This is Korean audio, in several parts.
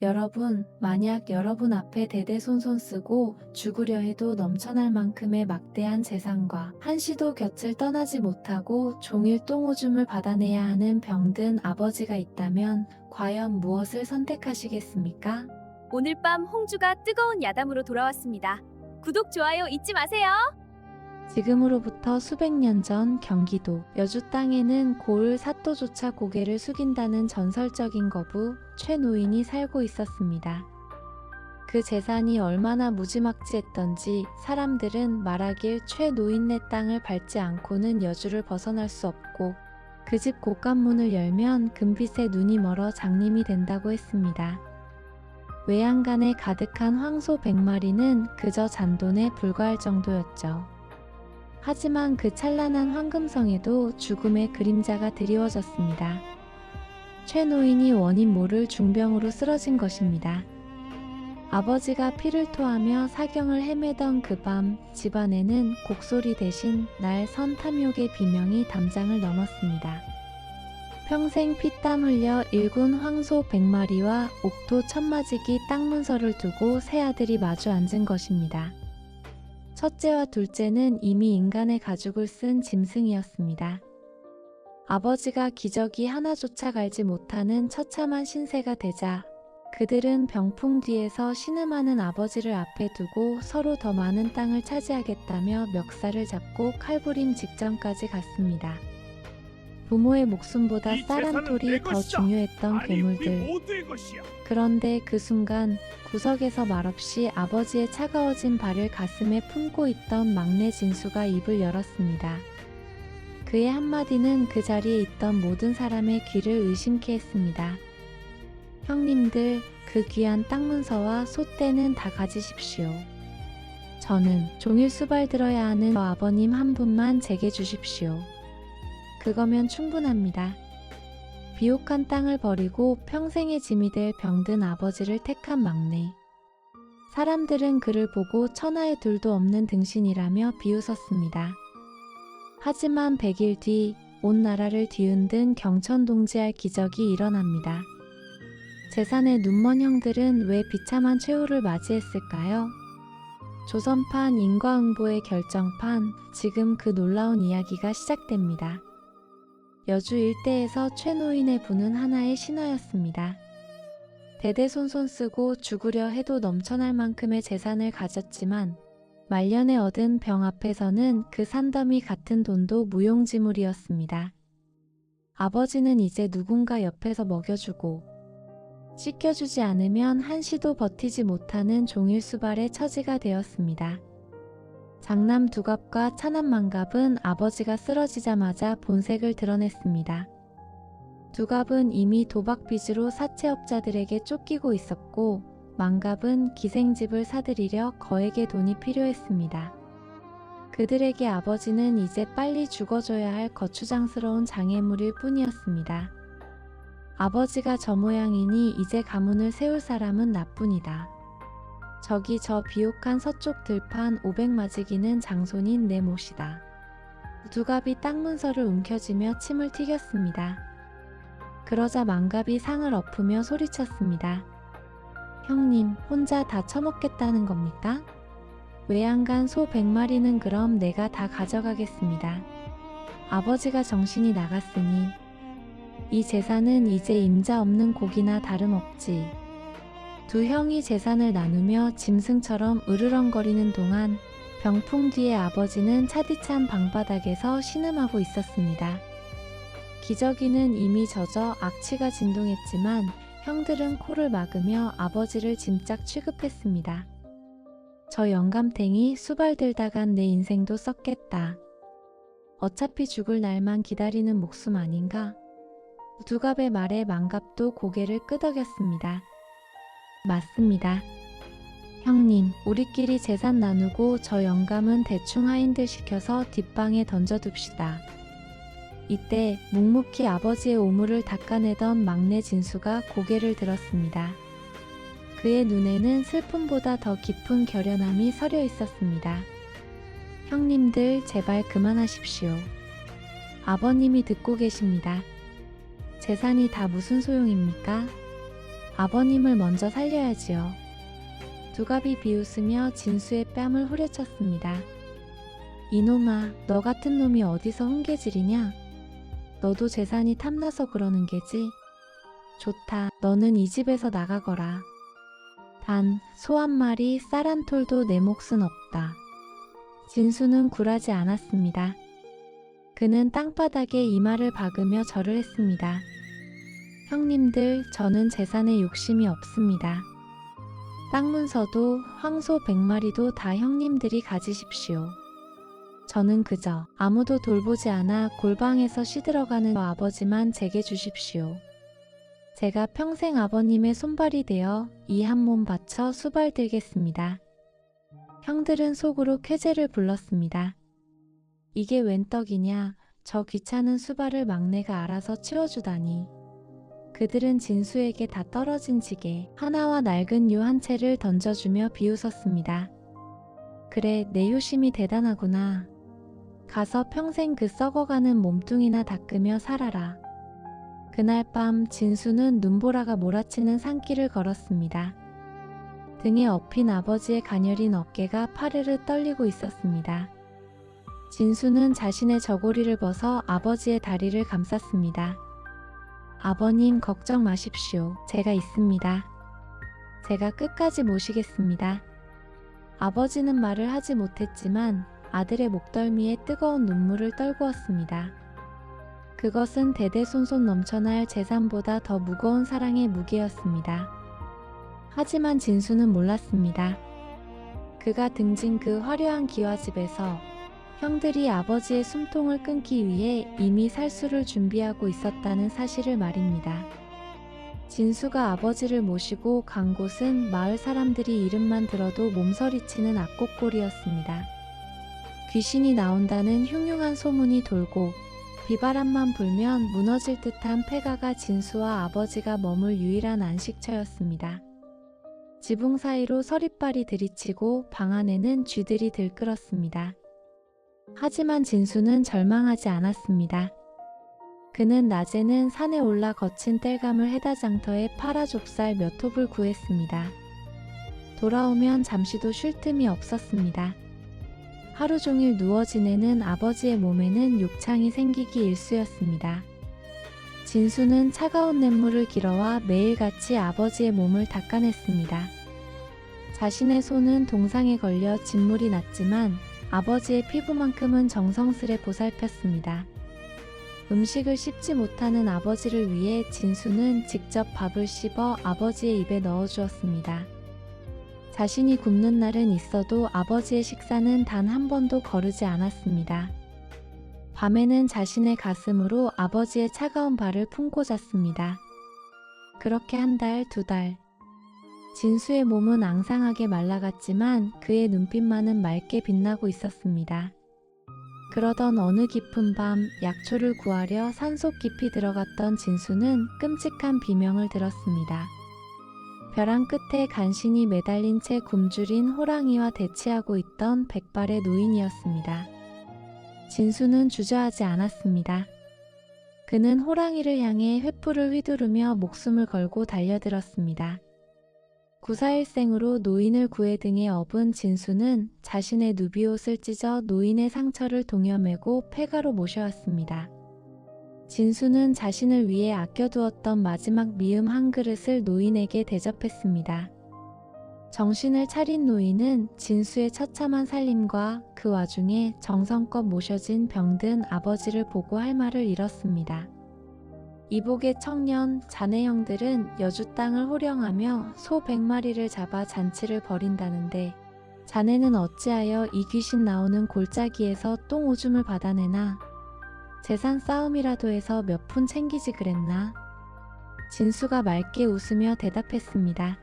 여러분, 만약 여러분 앞에 대대손손 쓰고 죽으려 해도 넘쳐날 만큼의 막대한 재산과 한시도 곁을 떠나지 못하고 종일 똥오줌을 받아내야 하는 병든 아버지가 있다면 과연 무엇을 선택하시겠습니까? 오늘 밤 홍주가 뜨거운 야담으로 돌아왔습니다. 구독, 좋아요 잊지 마세요. 지금으로부터 수백 년 전 경기도 여주 땅에는 고을 사또조차 고개를 숙인다는 전설적인 거부 최 노인이 살고 있었습니다. 그 재산이 얼마나 무지막지했던지 사람들은 말하길 최 노인네 땅을 밟지 않고는 여주를 벗어날 수 없고 그 집 곳간문을 열면 금빛에 눈이 멀어 장님이 된다고 했습니다. 외양간에 가득한 황소 100마리는 그저 잔돈에 불과할 정도였죠. 하지만 그 찬란한 황금성에도 죽음의 그림자가 드리워졌습니다. 최 노인이 원인 모를 중병으로 쓰러진 것입니다. 아버지가 피를 토하며 사경을 헤매던 그 밤 집안에는 곡소리 대신 날 선 탐욕의 비명이 담장을 넘었습니다. 평생 피땀 흘려 일군 황소 100마리와 옥토 천마지기 땅 문서를 두고 세 아들이 마주 앉은 것입니다. 첫째와 둘째는 이미 인간의 가죽을 쓴 짐승이었습니다. 아버지가 기저귀 하나조차 갈지 못하는 처참한 신세가 되자 그들은 병풍 뒤에서 신음하는 아버지를 앞에 두고 서로 더 많은 땅을 차지하겠다며 멱살을 잡고 칼부림 직전까지 갔습니다. 부모의 목숨보다 쌀 한 톨이 더 중요했던 괴물들. 그런데 그 순간 구석에서 말없이 아버지의 차가워진 발을 가슴에 품고 있던 막내 진수가 입을 열었습니다. 그의 한마디는 그 자리에 있던 모든 사람의 귀를 의심케 했습니다. 형님들, 그 귀한 땅 문서와 솥대는 다 가지십시오. 저는 종일 수발 들어야 하는 저 아버님 한 분만 제게 주십시오. 그거면 충분합니다. 비옥한 땅을 버리고 평생의 짐이 될 병든 아버지를 택한 막내. 사람들은 그를 보고 천하의 둘도 없는 등신이라며 비웃었습니다. 하지만 100일 뒤 온 나라를 뒤흔든 경천동지할 기적이 일어납니다. 재산의 눈먼 형들은 왜 비참한 최후를 맞이했을까요? 조선판 인과응보의 결정판, 지금 그 놀라운 이야기가 시작됩니다. 여주 일대에서 최 노인의 부는 하나의 신화였습니다. 대대손손 쓰고 죽으려 해도 넘쳐날 만큼의 재산을 가졌지만 말년에 얻은 병 앞에서는 그 산더미 같은 돈도 무용지물이었습니다. 아버지는 이제 누군가 옆에서 먹여주고 씻겨주지 않으면 한시도 버티지 못하는 종일수발의 처지가 되었습니다. 장남 두갑과 차남 만갑은 아버지가 쓰러지자마자 본색을 드러냈습니다. 두갑은 이미 도박 빚으로 사채업자들에게 쫓기고 있었고 만갑은 기생집을 사들이려 거액의 돈이 필요했습니다. 그들에게 아버지는 이제 빨리 죽어줘야 할 거추장스러운 장애물일 뿐이었습니다. 아버지가 저 모양이니 이제 가문을 세울 사람은 나뿐이다. 저기 저 비옥한 서쪽 들판 500마지기는 장손인 내 몫이다. 두갑이 땅 문서를 움켜쥐며 침을 튀겼습니다. 그러자 만갑이 상을 엎으며 소리쳤습니다. 형님, 혼자 다 처먹겠다는 겁니까? 외양간 소 100마리는 그럼 내가 다 가져가겠습니다. 아버지가 정신이 나갔으니 이 재산은 이제 임자 없는 고기나 다름없지. 두 형이 재산을 나누며 짐승처럼 으르렁거리는 동안 병풍 뒤에 아버지는 차디찬 방바닥에서 신음하고 있었습니다. 기저귀는 이미 젖어 악취가 진동했지만 형들은 코를 막으며 아버지를 짐짝 취급했습니다. 저 영감탱이 수발 들다간 내 인생도 썩겠다. 어차피 죽을 날만 기다리는 목숨 아닌가? 두갑의 말에 만갑도 고개를 끄덕였습니다. 맞습니다. 형님, 우리끼리 재산 나누고 저 영감은 대충 하인들 시켜서 뒷방에 던져둡시다. 이때 묵묵히 아버지의 오물을 닦아내던 막내 진수가 고개를 들었습니다. 그의 눈에는 슬픔보다 더 깊은 결연함이 서려 있었습니다. 형님들, 제발 그만하십시오. 아버님이 듣고 계십니다. 재산이 다 무슨 소용입니까? 아버님을 먼저 살려야지요. 두갑이 비웃으며 진수의 뺨을 후려쳤습니다. 이놈아, 너 같은 놈이 어디서 훈계질이냐? 너도 재산이 탐나서 그러는 게지? 좋다, 너는 이 집에서 나가거라. 단, 소 한 마리, 쌀 한 톨도 내 몫은 없다. 진수는 굴하지 않았습니다. 그는 땅바닥에 이마를 박으며 절을 했습니다. 형님들, 저는 재산에 욕심이 없습니다. 땅 문서도 황소 100마리도 다 형님들이 가지십시오. 저는 그저 아무도 돌보지 않아 골방에서 시들어가는 저 아버지만 제게 주십시오. 제가 평생 아버님의 손발이 되어 이 한 몸 바쳐 수발들겠습니다. 형들은 속으로 쾌재를 불렀습니다. 이게 웬 떡이냐, 저 귀찮은 수발을 막내가 알아서 치워주다니. 그들은 진수에게 다 떨어진 지게 하나와 낡은 요 한 채를 던져주며 비웃었습니다. 그래, 내 효심이 대단하구나. 가서 평생 그 썩어가는 몸뚱이나 닦으며 살아라. 그날 밤 진수는 눈보라가 몰아치는 산길을 걸었습니다. 등에 엎인 아버지의 가녀린 어깨가 파르르 떨리고 있었습니다. 진수는 자신의 저고리를 벗어 아버지의 다리를 감쌌습니다. 아버님, 걱정 마십시오. 제가 있습니다. 제가 끝까지 모시겠습니다. 아버지는 말을 하지 못했지만 아들의 목덜미에 뜨거운 눈물을 떨구었습니다. 그것은 대대손손 넘쳐날 재산보다 더 무거운 사랑의 무게였습니다. 하지만 진수는 몰랐습니다. 그가 등진 그 화려한 기와집에서 형들이 아버지의 숨통을 끊기 위해 이미 살수를 준비하고 있었다는 사실을 말입니다. 진수가 아버지를 모시고 간 곳은 마을 사람들이 이름만 들어도 몸서리치는 악곡골이었습니다. 귀신이 나온다는 흉흉한 소문이 돌고 비바람만 불면 무너질 듯한 폐가가 진수와 아버지가 머물 유일한 안식처였습니다. 지붕 사이로 서리빨이 들이치고 방 안에는 쥐들이 들끓었습니다. 하지만 진수는 절망하지 않았습니다. 그는 낮에는 산에 올라 거친 땔감을 해다 장터에 팔아 좁쌀 몇 톱을 구했습니다. 돌아오면 잠시도 쉴 틈이 없었습니다. 하루 종일 누워 지내는 아버지의 몸에는 욕창이 생기기 일쑤였습니다. 진수는 차가운 냇물을 길어와 매일같이 아버지의 몸을 닦아냈습니다. 자신의 손은 동상에 걸려 진물이 났지만 아버지의 피부만큼은 정성스레 보살폈습니다. 음식을 씹지 못하는 아버지를 위해 진수는 직접 밥을 씹어 아버지의 입에 넣어주었습니다. 자신이 굶는 날은 있어도 아버지의 식사는 단 한 번도 거르지 않았습니다. 밤에는 자신의 가슴으로 아버지의 차가운 발을 품고 잤습니다. 그렇게 한 달, 두 달. 진수의 몸은 앙상하게 말라갔지만 그의 눈빛만은 맑게 빛나고 있었습니다. 그러던 어느 깊은 밤 약초를 구하려 산속 깊이 들어갔던 진수는 끔찍한 비명을 들었습니다. 벼랑 끝에 간신히 매달린 채 굶주린 호랑이와 대치하고 있던 백발의 노인이었습니다. 진수는 주저하지 않았습니다. 그는 호랑이를 향해 횃불을 휘두르며 목숨을 걸고 달려들었습니다. 구사일생으로 노인을 구해 등에 업은 진수는 자신의 누비옷을 찢어 노인의 상처를 동여매고 폐가로 모셔왔습니다. 진수는 자신을 위해 아껴두었던 마지막 미음 한 그릇을 노인에게 대접했습니다. 정신을 차린 노인은 진수의 처참한 살림과 그 와중에 정성껏 모셔진 병든 아버지를 보고 할 말을 잃었습니다. 이복의 청년, 자네 형들은 여주 땅을 호령하며 소 100마리를 잡아 잔치를 벌인다는데 자네는 어찌하여 이 귀신 나오는 골짜기에서 똥 오줌을 받아내나? 재산 싸움이라도 해서 몇 푼 챙기지 그랬나? 진수가 맑게 웃으며 대답했습니다.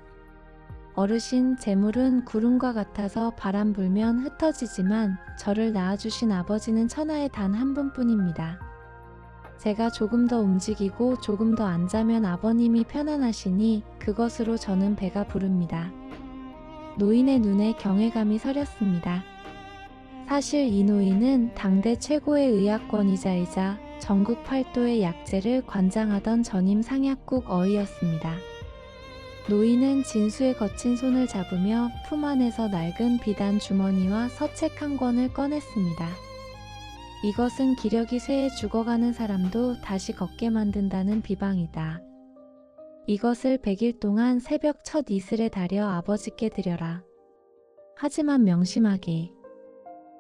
어르신, 재물은 구름과 같아서 바람 불면 흩어지지만 저를 낳아주신 아버지는 천하에 단 한 분뿐입니다. 제가 조금 더 움직이고 조금 더 앉으면 아버님이 편안하시니 그것으로 저는 배가 부릅니다. 노인의 눈에 경외감이 서렸습니다. 사실 이 노인은 당대 최고의 의학권위자이자 전국 팔도의 약재를 관장하던 전임 상약국 어이였습니다. 노인은 진수의 거친 손을 잡으며 품 안에서 낡은 비단 주머니와 서책 한 권을 꺼냈습니다. 이것은 기력이 쇠해 죽어가는 사람도 다시 걷게 만든다는 비방이다. 이것을 100일 동안 새벽 첫 이슬에 달여 아버지께 드려라. 하지만 명심하게.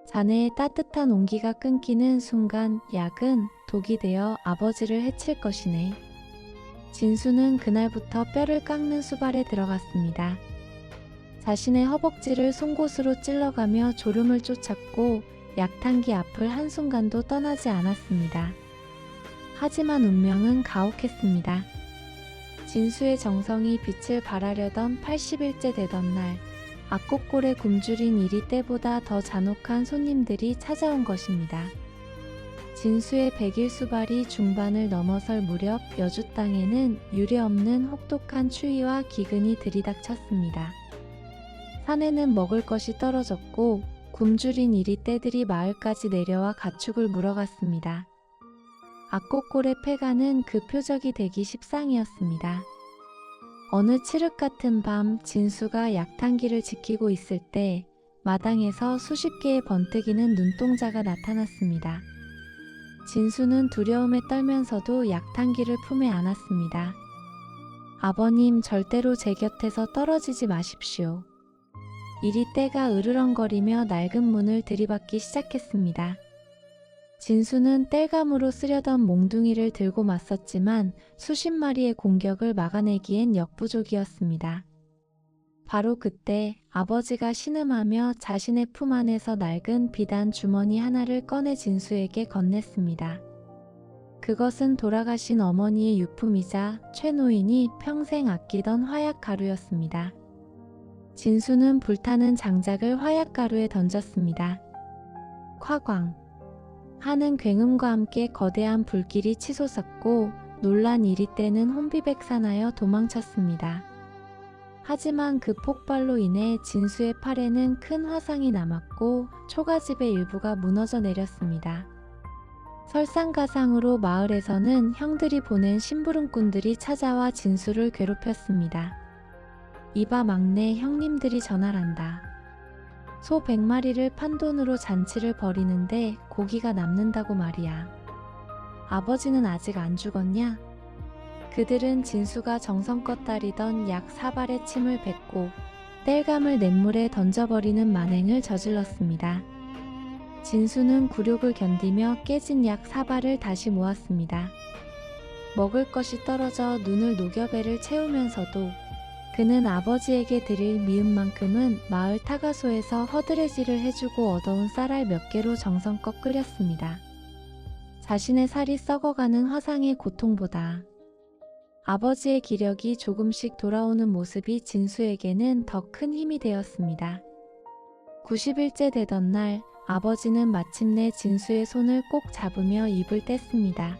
자네의 따뜻한 온기가 끊기는 순간 약은 독이 되어 아버지를 해칠 것이네. 진수는 그날부터 뼈를 깎는 수발에 들어갔습니다. 자신의 허벅지를 송곳으로 찔러가며 졸음을 쫓았고 약탕기 앞을 한순간도 떠나지 않았습니다. 하지만 운명은 가혹했습니다. 진수의 정성이 빛을 발하려던 80일째 되던 날, 악곡골에 굶주린 이리 때보다 더 잔혹한 손님들이 찾아온 것입니다. 진수의 100일 수발이 중반을 넘어설 무렵 여주 땅에는 유례없는 혹독한 추위와 기근이 들이닥쳤습니다. 산에는 먹을 것이 떨어졌고 굶주린 이리 떼들이 마을까지 내려와 가축을 물어갔습니다. 악곡골의 폐가는 그 표적이 되기 십상이었습니다. 어느 칠흑 같은 밤 진수가 약탕기를 지키고 있을 때 마당에서 수십 개의 번뜩이는 눈동자가 나타났습니다. 진수는 두려움에 떨면서도 약탕기를 품에 안았습니다. 아버님, 절대로 제 곁에서 떨어지지 마십시오. 이리 떼가 으르렁거리며 낡은 문을 들이받기 시작했습니다. 진수는 땔감으로 쓰려던 몽둥이를 들고 맞섰지만 수십 마리의 공격을 막아내기엔 역부족이었습니다. 바로 그때 아버지가 신음하며 자신의 품 안에서 낡은 비단 주머니 하나를 꺼내 진수에게 건넸습니다. 그것은 돌아가신 어머니의 유품이자 최 노인이 평생 아끼던 화약 가루였습니다. 진수는 불타는 장작을 화약 가루에 던졌습니다. 콱광 하는 굉음과 함께 거대한 불길이 치솟았고 놀란 이리 떼는 혼비백산하여 도망쳤습니다. 하지만 그 폭발로 인해 진수의 팔에는 큰 화상이 남았고 초가집의 일부가 무너져 내렸습니다. 설상가상으로 마을에서는 형들이 보낸 심부름꾼들이 찾아와 진수를 괴롭혔습니다. 이봐 막내, 형님들이 전화란다. 소 100마리를 판돈으로 잔치를 벌이는데 고기가 남는다고 말이야. 아버지는 아직 안 죽었냐? 그들은 진수가 정성껏 다리던 약 4발의 침을 뱉고 땔감을 냇물에 던져버리는 만행을 저질렀습니다. 진수는 굴욕을 견디며 깨진 약 4발을 다시 모았습니다. 먹을 것이 떨어져 눈을 녹여 배를 채우면서도 그는 아버지에게 드릴 미음만큼은 마을 타가소에서 허드레질을 해주고 얻어온 쌀알 몇 개로 정성껏 끓였습니다. 자신의 살이 썩어가는 화상의 고통보다 아버지의 기력이 조금씩 돌아오는 모습이 진수에게는 더 큰 힘이 되었습니다. 90일째 되던 날 아버지는 마침내 진수의 손을 꼭 잡으며 입을 뗐습니다.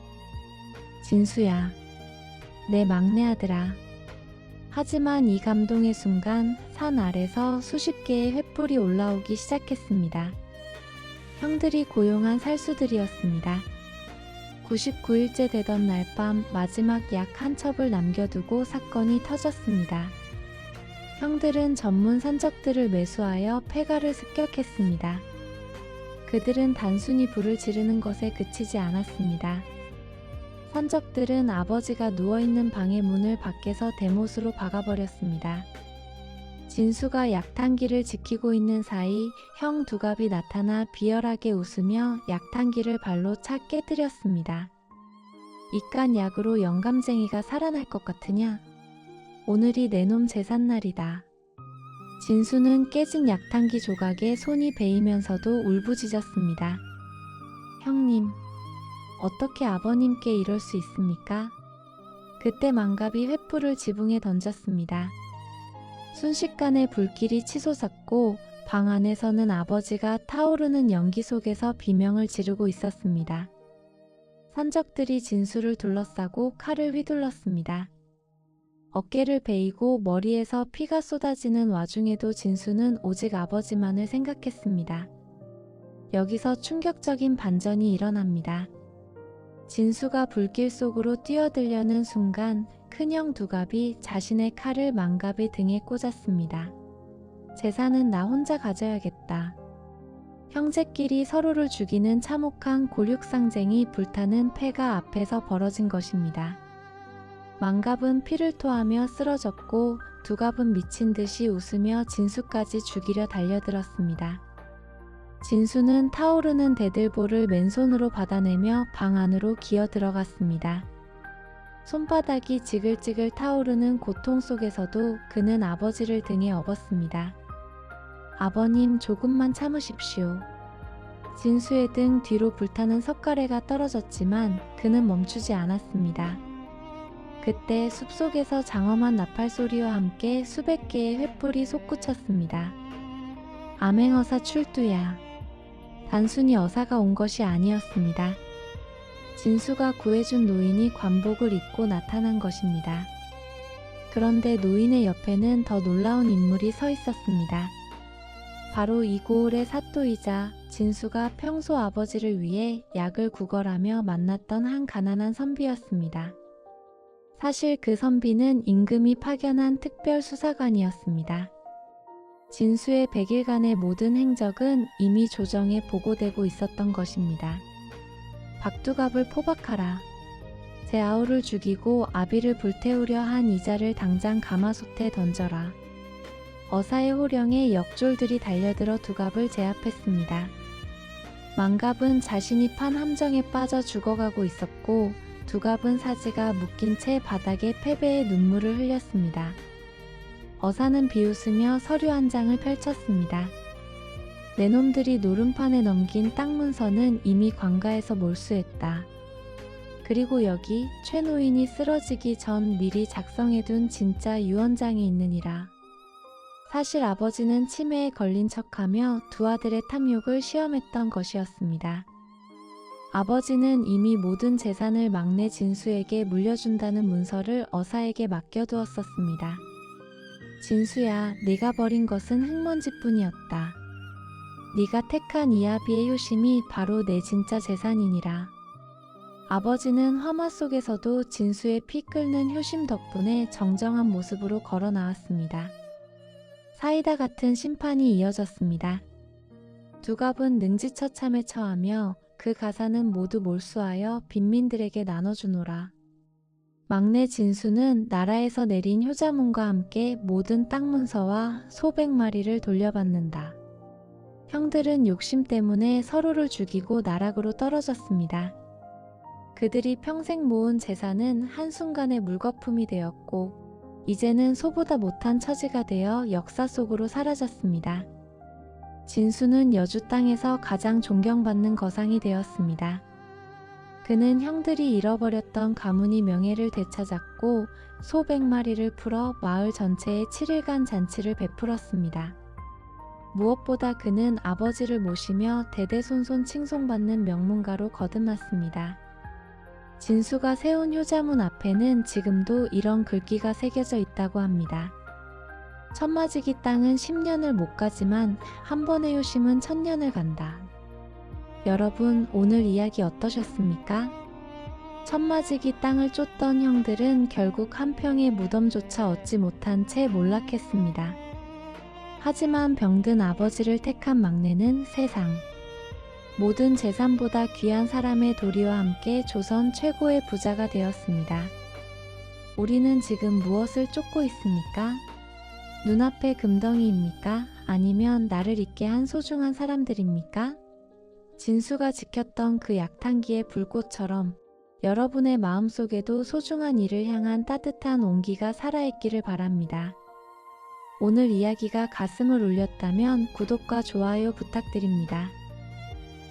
진수야, 내 막내 아들아. 하지만 이 감동의 순간 산 아래서 수십 개의 횃불이 올라오기 시작했습니다. 형들이 고용한 살수들이었습니다. 99일째 되던 날 밤 마지막 약 한 첩을 남겨두고 사건이 터졌습니다. 형들은 전문 산적들을 매수하여 폐가를 습격했습니다. 그들은 단순히 불을 지르는 것에 그치지 않았습니다. 산적들은 아버지가 누워있는 방의 문을 밖에서 대못으로 박아버렸습니다. 진수가 약탕기를 지키고 있는 사이 형 두갑이 나타나 비열하게 웃으며 약탕기를 발로 차 깨뜨렸습니다. 이깟 약으로 영감쟁이가 살아날 것 같으냐? 오늘이 내놈 제삿날이다. 진수는 깨진 약탕기 조각에 손이 베이면서도 울부짖었습니다. 형님, 어떻게 아버님께 이럴 수 있습니까? 그때 망갑이 횃불을 지붕에 던졌습니다. 순식간에 불길이 치솟았고 방 안에서는 아버지가 타오르는 연기 속에서 비명을 지르고 있었습니다. 산적들이 진수를 둘러싸고 칼을 휘둘렀습니다. 어깨를 베이고 머리에서 피가 쏟아지는 와중에도 진수는 오직 아버지만을 생각했습니다. 여기서 충격적인 반전이 일어납니다. 진수가 불길 속으로 뛰어들려는 순간 큰형 두갑이 자신의 칼을 망갑의 등에 꽂았습니다. 재산은 나 혼자 가져야겠다. 형제끼리 서로를 죽이는 참혹한 골육상쟁이 불타는 폐가 앞에서 벌어진 것입니다. 망갑은 피를 토하며 쓰러졌고 두갑은 미친 듯이 웃으며 진수까지 죽이려 달려들었습니다. 진수는 타오르는 대들보를 맨손으로 받아내며 방 안으로 기어 들어갔습니다. 손바닥이 지글지글 타오르는 고통 속에서도 그는 아버지를 등에 업었습니다. 아버님, 조금만 참으십시오. 진수의 등 뒤로 불타는 석가래가 떨어졌지만 그는 멈추지 않았습니다. 그때 숲속에서 장엄한 나팔 소리와 함께 수백 개의 횃불이 솟구쳤습니다. 암행어사 출두야. 단순히 어사가 온 것이 아니었습니다. 진수가 구해준 노인이 관복을 입고 나타난 것입니다. 그런데 노인의 옆에는 더 놀라운 인물이 서 있었습니다. 바로 이 고을의 사또이자 진수가 평소 아버지를 위해 약을 구걸하며 만났던 한 가난한 선비였습니다. 사실 그 선비는 임금이 파견한 특별 수사관이었습니다. 진수의 100일간의 모든 행적은 이미 조정에 보고되고 있었던 것입니다. 박두갑을 포박하라. 제 아우를 죽이고 아비를 불태우려 한 이자를 당장 가마솥에 던져라. 어사의 호령에 역졸들이 달려들어 두갑을 제압했습니다. 망갑은 자신이 판 함정에 빠져 죽어가고 있었고 두갑은 사지가 묶인 채 바닥에 패배의 눈물을 흘렸습니다. 어사는 비웃으며 서류 한 장을 펼쳤습니다. 내 놈들이 노름판에 넘긴 땅 문서는 이미 관가에서 몰수했다. 그리고 여기 최 노인이 쓰러지기 전 미리 작성해둔 진짜 유언장이 있느니라. 사실 아버지는 치매에 걸린 척하며 두 아들의 탐욕을 시험했던 것이었습니다. 아버지는 이미 모든 재산을 막내 진수에게 물려준다는 문서를 어사에게 맡겨두었었습니다. 진수야, 네가 버린 것은 흙먼지뿐이었다. 네가 택한 이아비의 효심이 바로 내 진짜 재산이니라. 아버지는 화마 속에서도 진수의 피 끓는 효심 덕분에 정정한 모습으로 걸어 나왔습니다. 사이다 같은 심판이 이어졌습니다. 두갑은 능지처참에 처하며 그 가사는 모두 몰수하여 빈민들에게 나눠주노라. 막내 진수는 나라에서 내린 효자문과 함께 모든 땅 문서와 수백 마리를 돌려받는다. 형들은 욕심 때문에 서로를 죽이고 나락으로 떨어졌습니다. 그들이 평생 모은 재산은 한순간에 물거품이 되었고 이제는 소보다 못한 처지가 되어 역사 속으로 사라졌습니다. 진수는 여주 땅에서 가장 존경받는 거상이 되었습니다. 그는 형들이 잃어버렸던 가문의 명예를 되찾았고 수백 마리를 풀어 마을 전체에 7일간 잔치를 베풀었습니다. 무엇보다 그는 아버지를 모시며 대대손손 칭송받는 명문가로 거듭났습니다. 진수가 세운 효자문 앞에는 지금도 이런 글귀가 새겨져 있다고 합니다. 천마지기 땅은 10년을 못 가지만 한 번의 효심은 1000년을 간다. 여러분, 오늘 이야기 어떠셨습니까? 천마지기 땅을 쫓던 형들은 결국 한 평의 무덤조차 얻지 못한 채 몰락했습니다. 하지만 병든 아버지를 택한 막내는 세상 모든 재산보다 귀한 사람의 도리와 함께 조선 최고의 부자가 되었습니다. 우리는 지금 무엇을 쫓고 있습니까? 눈앞의 금덩이입니까? 아니면 나를 잊게 한 소중한 사람들입니까? 진수가 지켰던 그 약탄기의 불꽃처럼 여러분의 마음속에도 소중한 이를 향한 따뜻한 온기가 살아있기를 바랍니다. 오늘 이야기가 가슴을 울렸다면 구독과 좋아요 부탁드립니다.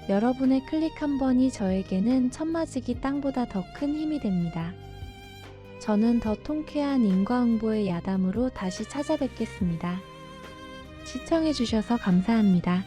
여러분의 클릭 한 번이 저에게는 천마지기 땅보다 더 큰 힘이 됩니다. 저는 더 통쾌한 인과응보의 야담으로 다시 찾아뵙겠습니다. 시청해주셔서 감사합니다.